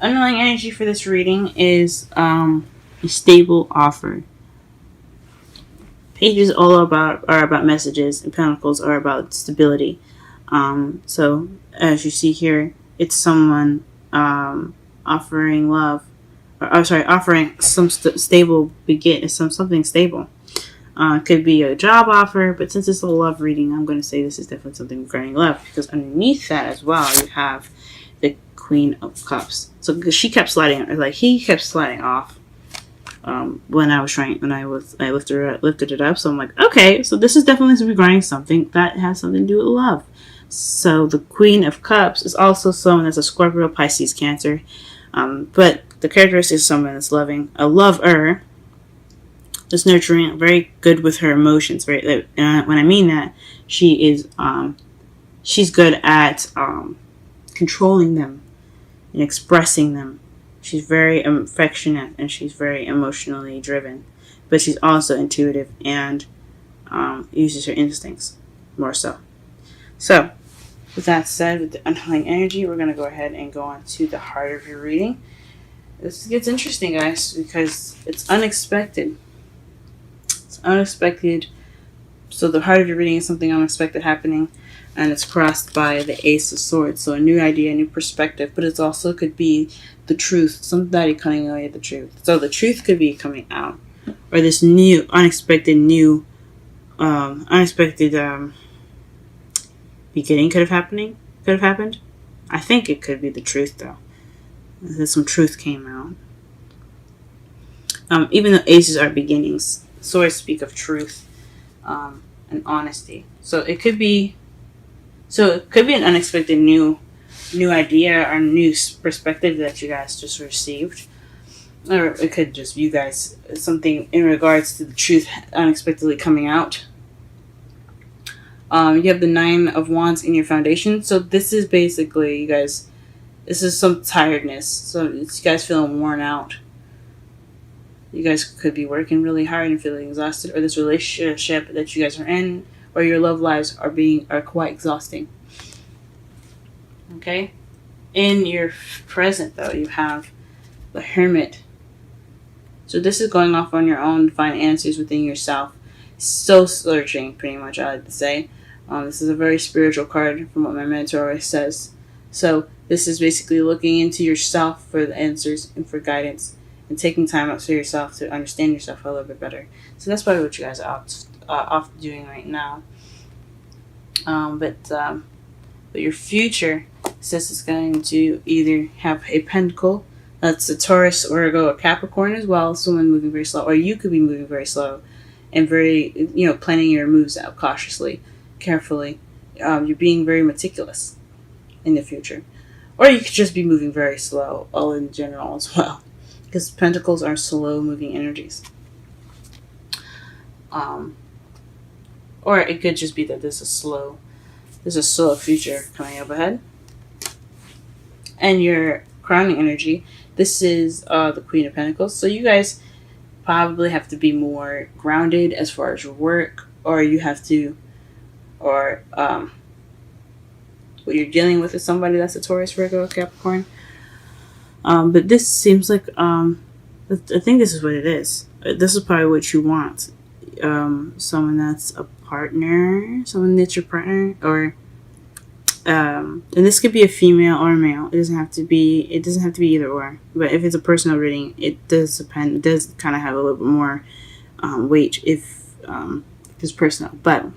underlying energy for this reading is a stable offer. Pages are about messages, and pentacles are about stability. So as you see here, it's someone offering love, offering some stable something stable. It could be a job offer, but since it's a love reading, I'm going to say this is definitely something regarding love, because underneath that as well, you have the Queen of Cups. So he kept sliding off. When I lifted it up, so I'm like, okay, so this is definitely regarding something that has something to do with love. So the Queen of Cups is also someone that's a Scorpio, Pisces, Cancer, but the characteristic is someone that's loving, a lover, that's nurturing, very good with her emotions. When I mean that, she's good at controlling them and expressing them. She's very affectionate and she's very emotionally driven, but she's also intuitive and uses her instincts more so. So, with that said, with the underlying energy, we're going to go ahead and go on to the heart of your reading. This gets interesting, guys, because it's unexpected. It's unexpected. So the heart of your reading is something unexpected happening, and it's crossed by the Ace of Swords. So a new idea, a new perspective, but it also could be the truth, somebody coming away with the truth. So the truth could be coming out, or this new, unexpected beginning could have happened. I think it could be the truth, though. Some truth came out. Even though aces are beginnings, swords speak of truth and honesty. So it could be an unexpected new idea or new perspective that you guys just received. Or it could just be you guys, something in regards to the truth unexpectedly coming out. You have the Nine of Wands in your foundation. So this is basically, you guys, this is some tiredness. So it's you guys feeling worn out. You guys could be working really hard and feeling exhausted, or this relationship that you guys are in, or your love lives are quite exhausting. Okay? In your present, though, you have the Hermit. So this is going off on your own to find answers within yourself. So searching, pretty much, I like to say. This is a very spiritual card from what my mentor always says. So this is basically looking into yourself for the answers and for guidance, and taking time out for yourself to understand yourself a little bit better. So that's probably what you guys are off doing right now. But your future says it's going to either have a pentacle, that's a Taurus, Virgo, or Capricorn as well, someone moving very slow, or you could be moving very slow and very, planning your moves out cautiously, carefully. You're being very meticulous in the future. Or you could just be moving very slow, all in general as well, because pentacles are slow moving energies. Or it could just be that there's a slow future coming up ahead. And your crowning energy, this is the Queen of Pentacles. So you guys probably have to be more grounded as far as your work, or you have to, or what you're dealing with is somebody that's a Taurus, Virgo, or Capricorn. But this seems like, I think this is what it is. This is probably what you want. Someone that's a partner, someone that's your partner, or and this could be a female or a male. It doesn't have to be either or. But if it's a personal reading, it does depend. It does kind of have a little bit more weight if it's personal. But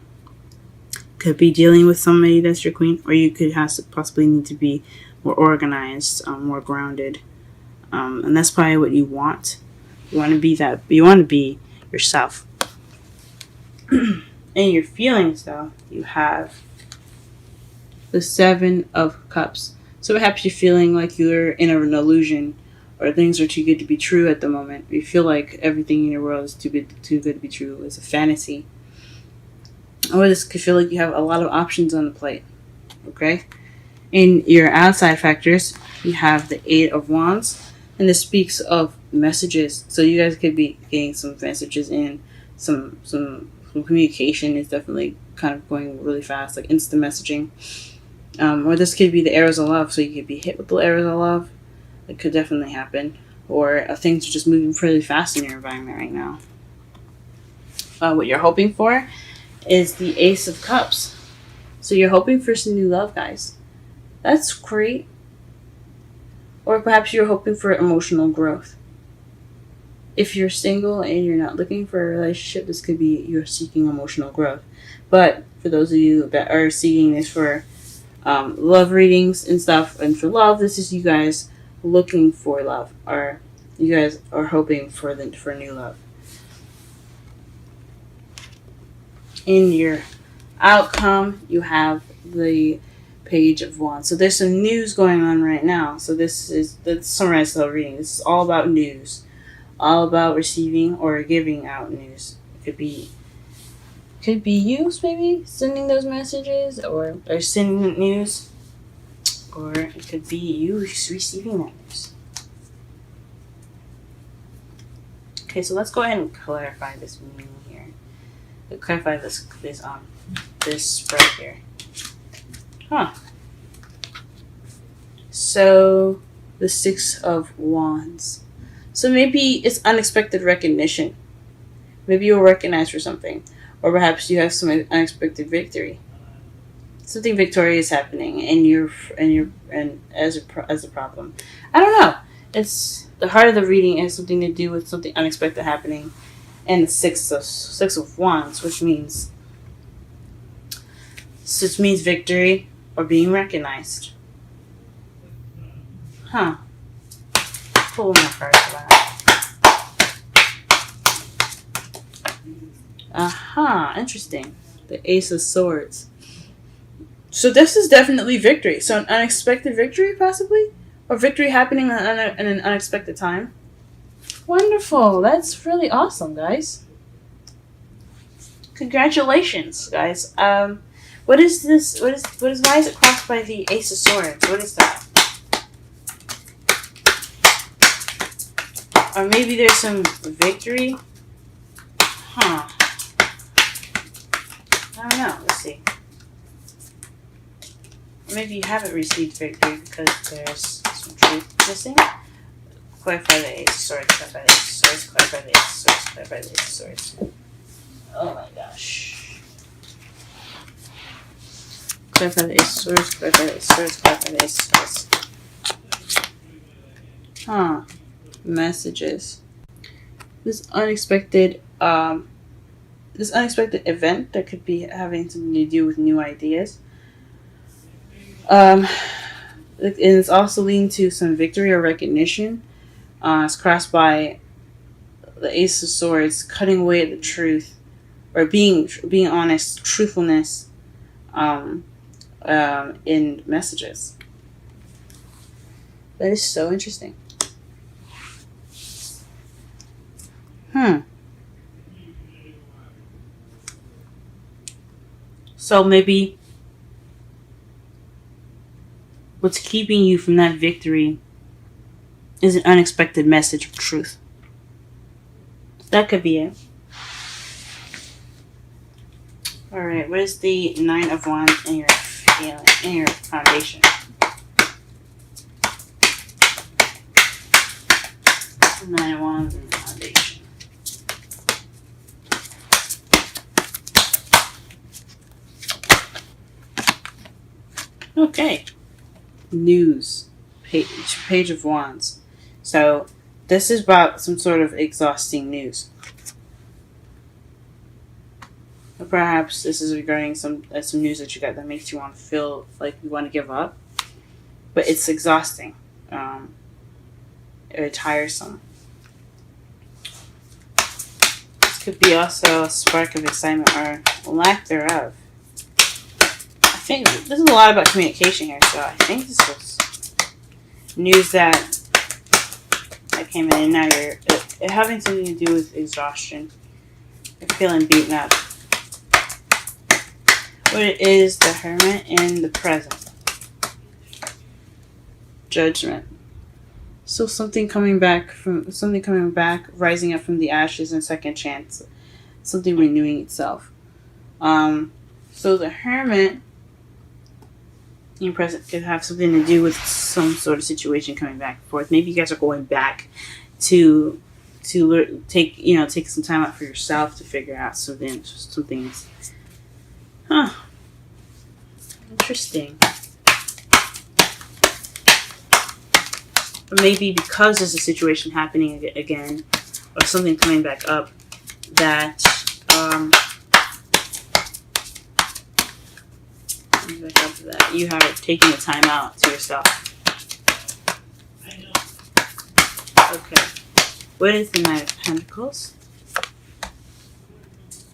could be dealing with somebody that's your queen, or you could possibly need to be more organized, more grounded, and that's probably what you want. You want to be that. You want to be yourself. In your feelings, though, you have the Seven of Cups. So perhaps you're feeling like you're in an illusion, or things are too good to be true at the moment. You feel like everything in your world is too good to be true. It's a fantasy. Or this could feel like you have a lot of options on the plate. Okay? In your outside factors, you have the Eight of Wands, and this speaks of messages. So you guys could be getting some messages in, some communication is definitely kind of going really fast, like instant messaging. Or this could be the arrows of love, so you could be hit with the arrows of love. It could definitely happen. Or things are just moving pretty fast in your environment right now. What you're hoping for is the Ace of Cups. So you're hoping for some new love, guys. That's great. Or perhaps you're hoping for emotional growth. If you're single and you're not looking for a relationship, this could be you're seeking emotional growth. But for those of you that are seeking this for love readings and stuff, and for love, this is you guys looking for love, or you guys are hoping for new love. In your outcome, you have the Page of Wands. So there's some news going on right now. So let's summarize the reading. This is all about news, all about receiving or giving out news. It could be you maybe sending those messages or sending news, or it could be you receiving that news. Okay, so let's go ahead and clarify this meaning here. Clarify this spread here. So the Six of Wands. So maybe it's unexpected recognition. Maybe you're recognized for something, or perhaps you have some unexpected victory. Something victorious happening, and as a problem. I don't know. It's the heart of the reading has something to do with something unexpected happening, and the Six of Wands, which means victory or being recognized. Pull my cards for that. Interesting. The Ace of Swords. So this is definitely victory. So an unexpected victory, possibly? Or victory happening in an unexpected time. Wonderful. That's really awesome, guys. Congratulations, guys. What is this? Why is it crossed by the Ace of Swords? What is that? Or maybe there's some victory? I don't know. Let's see. Or maybe you haven't received victory because there's some truth missing. Clarify the Ace of Swords. Clarify the Ace of Swords. Clarify the Ace of Swords. Clarify the Ace of Swords. Oh my gosh. Clarify the Ace of Swords. Clarify the Ace of Swords. Clarify the Ace of Swords. Messages. This unexpected event that could be having something to do with new ideas. And it's also leading to some victory or recognition. It's crossed by the Ace of Swords, cutting away at the truth, or being honest, truthfulness, in messages. That is so interesting. So maybe what's keeping you from that victory is an unexpected message of truth. That could be it. Alright, what is the Nine of Wands in your feeling, in your foundation? Nine of Wands in your foundation. Okay. News. Page of Wands. So, this is about some sort of exhausting news. Or perhaps this is regarding some news that you got that makes you want to feel like you want to give up. But it's exhausting. Or tiresome. This could be also a spark of excitement or lack thereof. I think this is a lot about communication here, so I think this was news that came in, and now you're having something to do with exhaustion. You're feeling beaten up. What it is, the Hermit in the present. Judgment. So something coming back, rising up from the ashes, and second chance. Something renewing itself. So the Hermit Your present could have something to do with some sort of situation coming back and forth. Maybe you guys are going back to take some time out for yourself to figure out some things. Huh. Interesting. Or maybe because there's a situation happening again, or something coming back up, that you have taken the time out to yourself. Okay. What is the Knight of Pentacles?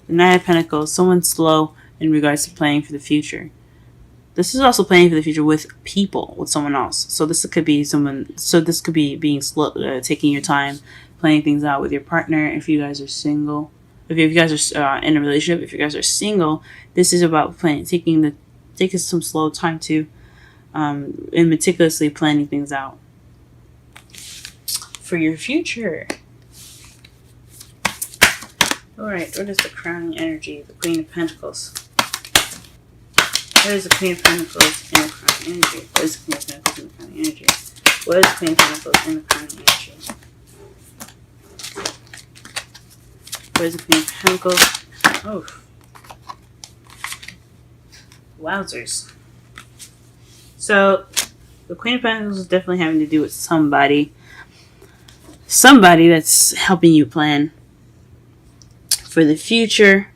The Knight of Pentacles, someone slow in regards to planning for the future. This is also planning for the future with people, with someone else. So this could be someone. So this could be being slow, taking your time, planning things out with your partner. If you guys are single, if you guys are in a relationship, if you guys are single, this is about taking some slow time to, and meticulously planning things out for your future. All right, what is the crowning energy? The Queen of Pentacles. What is the Queen of Pentacles in the crowning energy? What is the Queen of Pentacles in the crowning energy? What is the Queen of Pentacles in the crowning energy? What is the Queen of Pentacles? Oh. Wowzers. So, the Queen of Pentacles is definitely having to do with somebody. Somebody that's helping you plan for the future.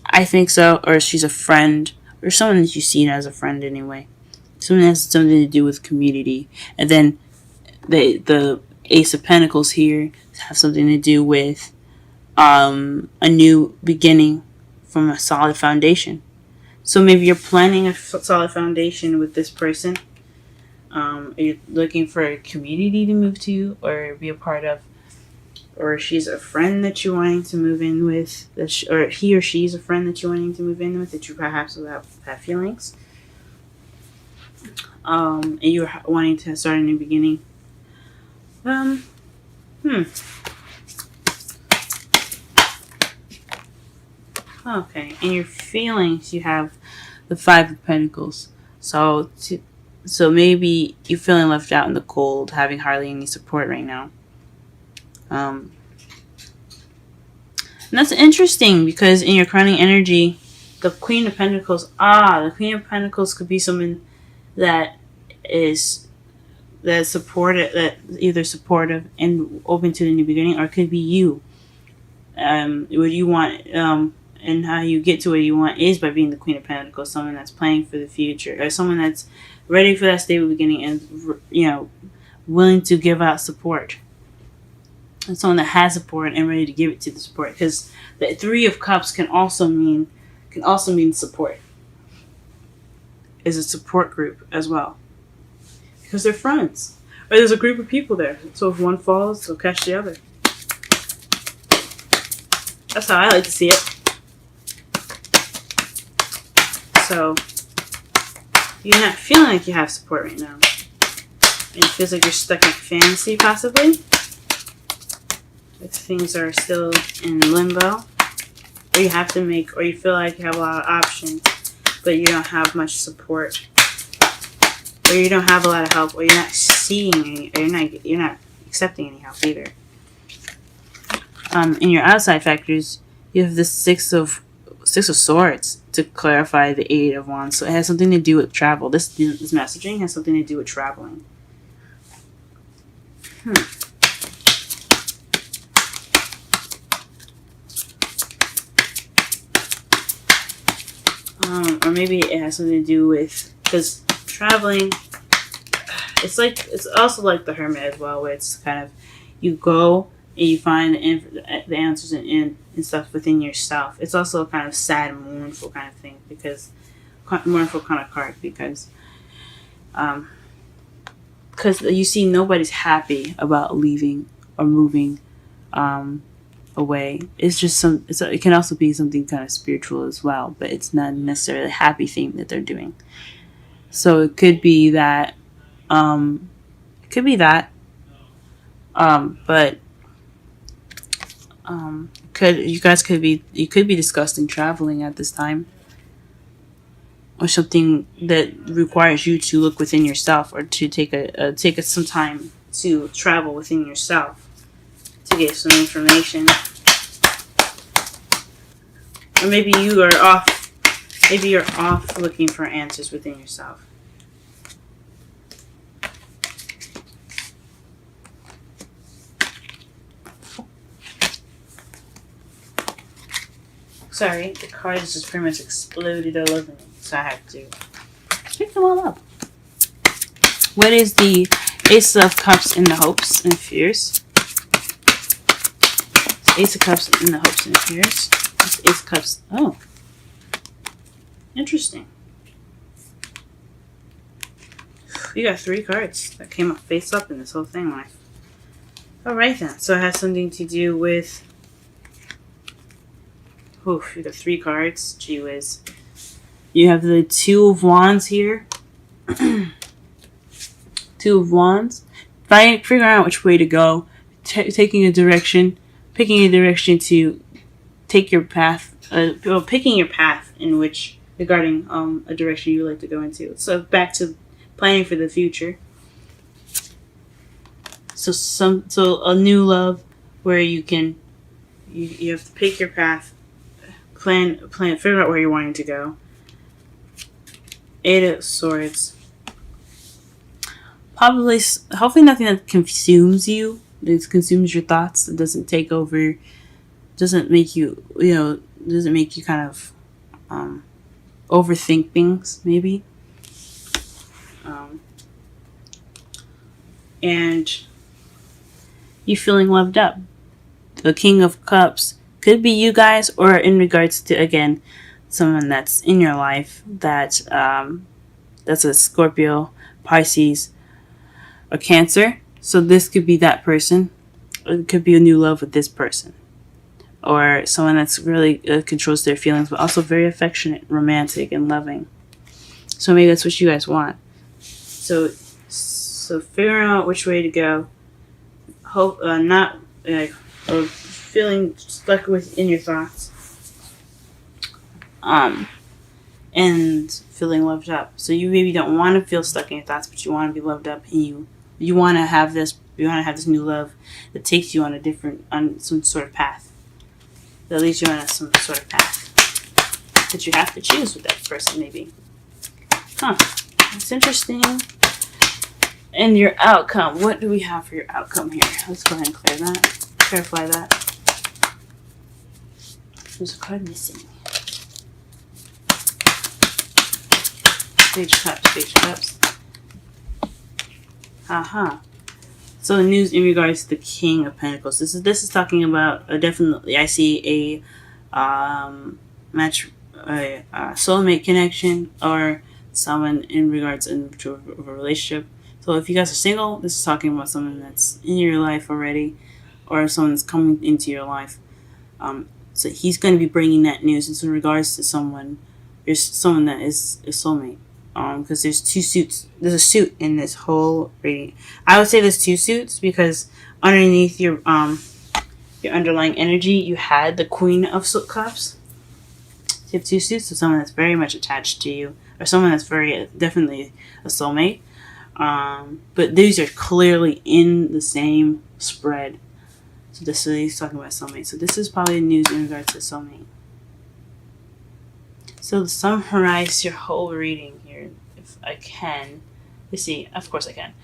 I think so. Or she's a friend. Or someone that you see as a friend anyway. Someone that has something to do with community. And then the Ace of Pentacles here have something to do with a new beginning from a solid foundation. So maybe you're planning a solid foundation with this person. You're looking for a community to move to or be a part of. Or she's a friend that you're wanting to move in with. Or he or she's a friend that you're wanting to move in with that you perhaps will have feelings. And you're wanting to start a new beginning. Okay, in your feelings, you have the Five of Pentacles. So maybe you're feeling left out in the cold, having hardly any support right now. And that's interesting because in your crowning energy, the Queen of Pentacles. The Queen of Pentacles could be someone that is supportive, that either supportive and open to the new beginning, or it could be you. What you want, and how you get to where you want is by being the Queen of Pentacles, someone that's planning for the future, or someone that's ready for that stable beginning and willing to give out support. And someone that has support and ready to give it to the support, because the Three of Cups can also mean support. Is a support group as well, because they're friends, or there's a group of people there. So if one falls, they'll catch the other. That's how I like to see it. So you're not feeling like you have support right now. And it feels like you're stuck in fantasy, possibly. If things are still in limbo, or you have to or you feel like you have a lot of options, but you don't have much support, or you don't have a lot of help, or you're not seeing any, or you're not accepting any help either. In your outside factors, you have the Six of Swords to clarify the Eight of Wands. So it has something to do with travel. This messaging has something to do with traveling. Or maybe it has something to do with, because traveling, it's also like the Hermit as well, where it's kind of, you go and you find the answers and stuff within yourself. It's also a kind of sad and mournful kind of thing, mournful kind of card, because you see nobody's happy about leaving or moving away. It's just it can also be something kind of spiritual as well, but it's not necessarily a happy thing that they're doing. So it could be that, but you could be discussing traveling at this time. or something that requires you to look within yourself, or to take some time to travel within yourself to get some information. Or maybe you are off. Maybe you're off looking for answers within yourself. Sorry, the cards just pretty much exploded all over me, so I have to pick them all up. What is the Ace of Cups in the hopes and fears? Ace of Cups in the hopes and fears. Ace of Cups. Oh, interesting. You got 3 cards that came up face up in this whole thing. Alright then. So it has something to do with... Oof, you got 3 cards. Gee whiz. You have the 2 of Wands here. 2 of Wands. Figuring out which way to go. Taking a direction. Picking a direction to take your path. Picking your path in which... regarding a direction you would like to go into. So back to planning for the future. So a new love where you can... You have to pick your path. Plan, figure out where you're wanting to go. 8 of Swords. Probably, hopefully nothing that consumes you. That consumes your thoughts. That doesn't take over. Doesn't make you, doesn't make you kind of overthink things, maybe. And you feeling loved up. The King of Cups could be you guys, or in regards to, again, someone that's in your life that's a Scorpio, Pisces, or Cancer. So this could be that person. It could be a new love with this person. Or someone that's really controls their feelings, but also very affectionate, romantic, and loving. So maybe that's what you guys want. So figuring out which way to go. Hope not or feeling stuck within your thoughts. And feeling loved up. So you maybe don't want to feel stuck in your thoughts, but you want to be loved up, and you want to have this. You want to have this new love that takes you on some sort of path. That leads you on some sort of path that you have to choose with that person, maybe. That's interesting. And your outcome. What do we have for your outcome here? Let's go ahead and clarify that. There's a card missing. Page Cups. So news in regards to the King of Pentacles. This is talking about definitely. I see a soulmate connection, or someone in regards to a relationship. So if you guys are single, this is talking about someone that's in your life already, or someone that's coming into your life. So he's going to be bringing that news. It's in regards to someone. There's someone that is a soulmate. Because there's 2 suits. There's a suit in this whole reading. I would say there's 2 suits because underneath your underlying energy, you had the Queen of Cups. So you have 2 suits. So someone that's very much attached to you, or someone that's very definitely a soulmate. But these are clearly in the same spread. So he's talking about soulmate. So this is probably news in regards to soulmate. So to summarize your whole reading here, if I can. Let's see. Of course I can.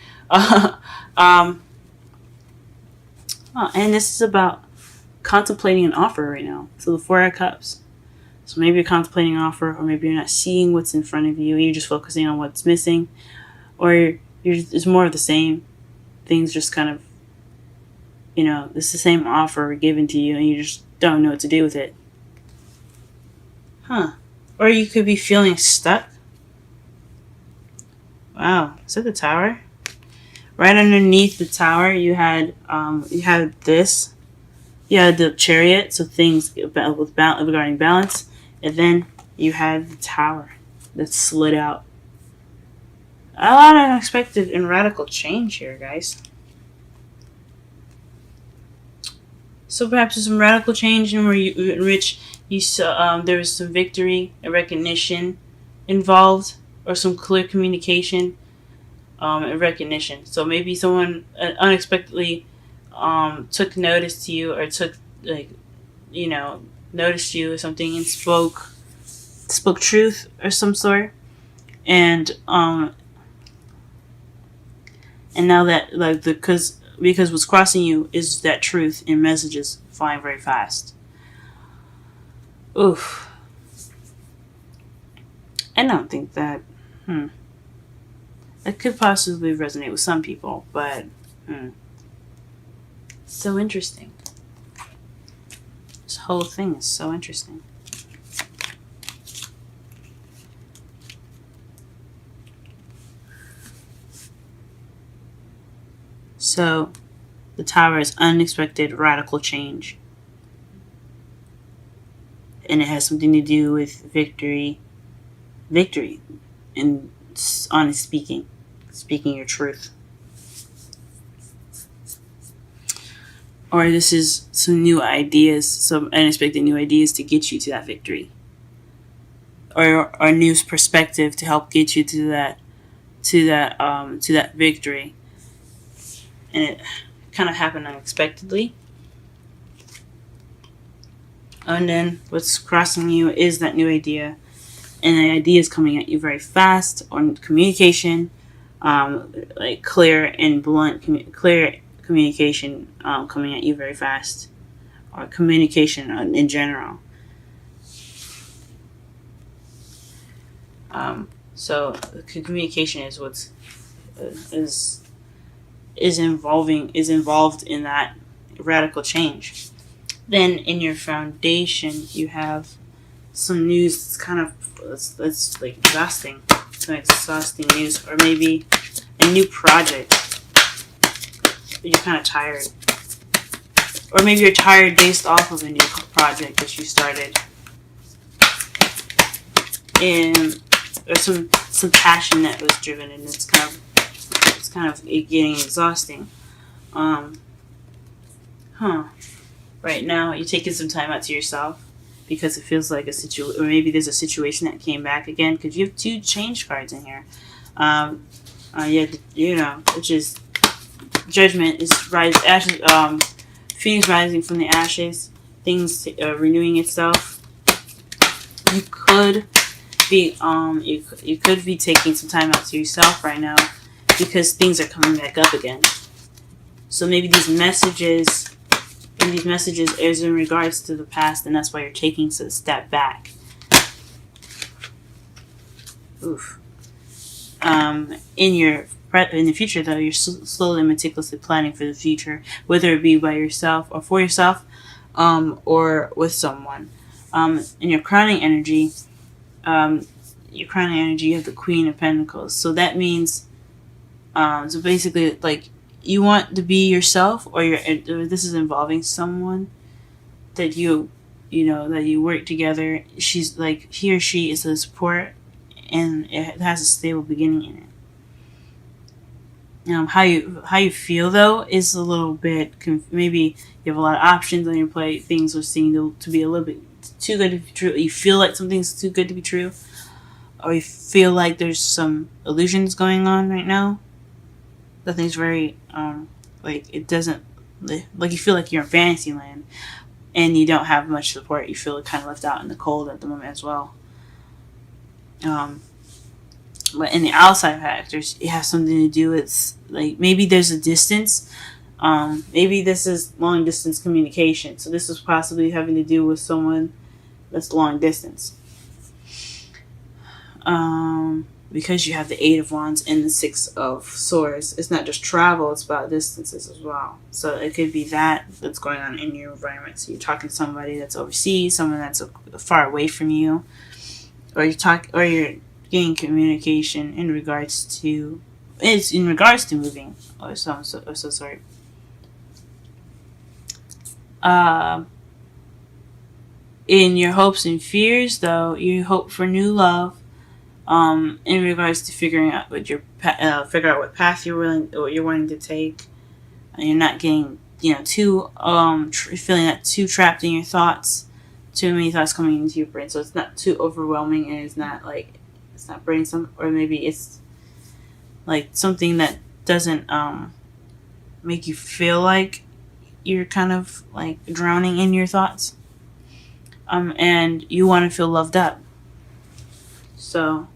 And this is about contemplating an offer right now. So the 4 of Cups. So maybe you're contemplating an offer, or maybe you're not seeing what's in front of you. You're just focusing on what's missing. Or it's more of the same. Things just kind of, it's the same offer given to you, and you just don't know what to do with it. Or you could be feeling stuck. Wow, is that the Tower? Right underneath the Tower, you had this. You had the Chariot, so things regarding balance, and then you had the Tower that slid out. A lot of unexpected and radical change here, guys. So perhaps there's some radical change in which you saw there was some victory, a recognition, involved, or some clear communication, and recognition. So maybe someone unexpectedly took notice to you, or took, like, you know, noticed you or something, and spoke truth or some sort. And now that, like, because what's crossing you is that truth and messages flying very fast. Oof. I don't think that. It could possibly resonate with some people, but so interesting. This whole thing is so interesting. So, the Tower is unexpected radical change. And it has something to do with victory. Victory. And honest speaking. Speaking your truth. Or this is some new ideas, some unexpected new ideas to get you to that victory. Or a new perspective to help get you to that victory. And it kind of happened unexpectedly. And then what's crossing you is that new idea. And the idea is coming at you very fast, on communication, like clear and blunt, clear communication coming at you very fast. Or communication in general. So communication is what's is involved in that radical change. Then in your foundation, you have some news that's kind of that's like exhausting, some exhausting news, or maybe a new project. You're kind of tired, or maybe you're tired based off of a new project that you started, and there's some passion that was driven, and it's kind of getting exhausting. Right now, you're taking some time out to yourself because it feels like or maybe there's a situation that came back again, because you have 2 change cards in here. Which is judgment, is ashes, Phoenix rising from the ashes, things renewing itself. You could be you could be taking some time out to yourself right now, because things are coming back up again. So maybe these messages is in regards to the past, and that's why you're taking a step back. Oof. In the future, though, you're slowly and meticulously planning for the future, whether it be by yourself or for yourself, or with someone. In your crowning energy, you have the Queen of Pentacles. So that means, so basically, like, you want to be yourself, or this is involving someone that that you work together. She's like, he or she is a support, and it has a stable beginning in it. How you feel, though, is a little bit maybe you have a lot of options on your plate. Things are seen to be a little bit too good to be true. You feel like something's too good to be true, or you feel like there's some illusions going on right now. Nothing's very like, it doesn't, like, you feel like you're in fantasy land and you don't have much support. You feel kind of left out in the cold at the moment as well. But in the outside factors, it has something to do with, like, maybe there's a distance. Maybe this is long distance communication. So this is possibly having to do with someone that's long distance. Because you have the 8 of Wands and the 6 of Swords. It's not just travel, it's about distances as well. So it could be that's going on in your environment. So you're talking to somebody that's overseas, someone that's far away from you, or you're getting communication in regards to moving, or some sort. In your hopes and fears, though, you hope for new love. In regards to figuring out what path you're wanting to take, and you're not getting too feeling that too trapped in your thoughts, too many thoughts coming into your brain, so it's not too overwhelming, and it's not like It's not burdensome, or maybe it's like something that doesn't make you feel like you're kind of like drowning in your thoughts. And you want to feel loved up. So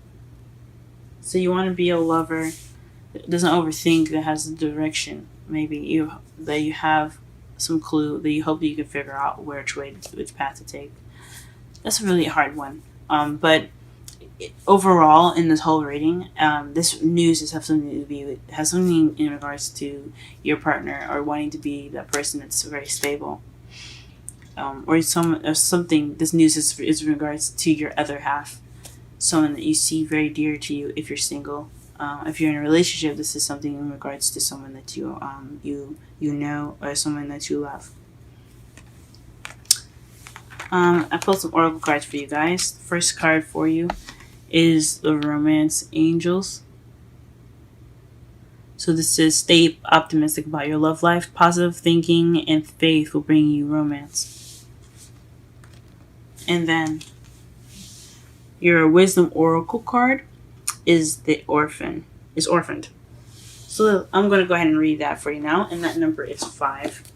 you want to be a lover that doesn't overthink, that has a direction. Maybe you have some clue that you hope that you can figure out which path to take. That's a really hard one. But overall, in this whole reading, this news has something in regards to your partner, or wanting to be that person that's very stable. Or something. This news is in regards to your other half, someone that you see very dear to you. If you're single, if you're in a relationship, this is something in regards to someone that you know, or someone that you love. I pulled some oracle cards for you guys. The first card for you is the Romance Angels. So this is, stay optimistic about your love life. Positive thinking and faith will bring you romance. And then your Wisdom Oracle card is the Orphaned. So I'm going to go ahead and read that for you now. And that number is 5.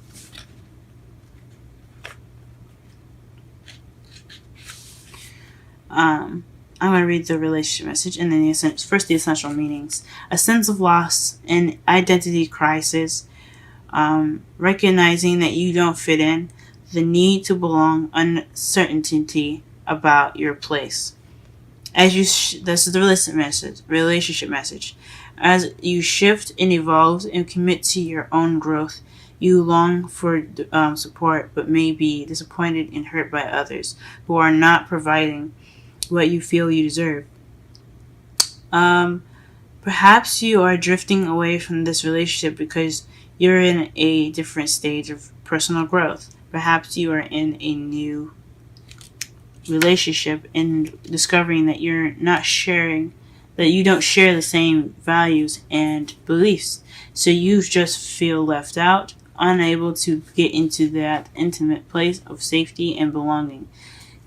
I'm going to read the relationship message, and then first the essential meanings. A sense of loss and identity crisis, recognizing that you don't fit in, the need to belong, uncertainty about your place. As you, this is the relationship message. As you shift and evolve and commit to your own growth, you long for support, but may be disappointed and hurt by others who are not providing what you feel you deserve. Perhaps you are drifting away from this relationship because you're in a different stage of personal growth. Perhaps you are in a new relationship and discovering that you don't share the same values and beliefs. So you just feel left out, unable to get into that intimate place of safety and belonging.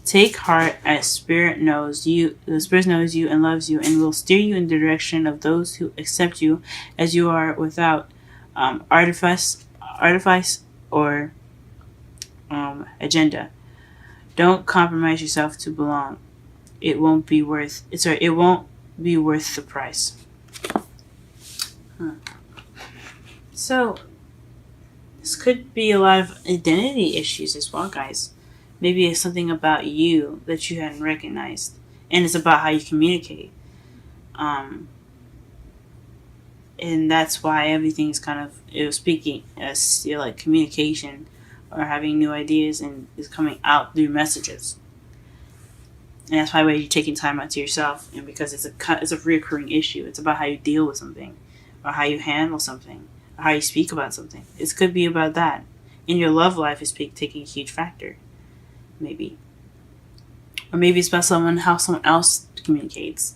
Take heart, as Spirit knows you. The Spirit knows you and loves you, and will steer you in the direction of those who accept you as you are, without artifice or agenda. Don't compromise yourself to belong. It won't be worth the price. So this could be a lot of identity issues as well, guys. Maybe it's something about you that you hadn't recognized, and it's about how you communicate. And that's why everything is kind of speaking as like communication, or having new ideas, and is coming out through messages. And that's why you're taking time out to yourself, and because it's a reoccurring issue. It's about how you deal with something, or how you handle something, or how you speak about something. It could be about that. In your love life is taking a huge factor. Maybe. Or maybe it's about how someone else communicates.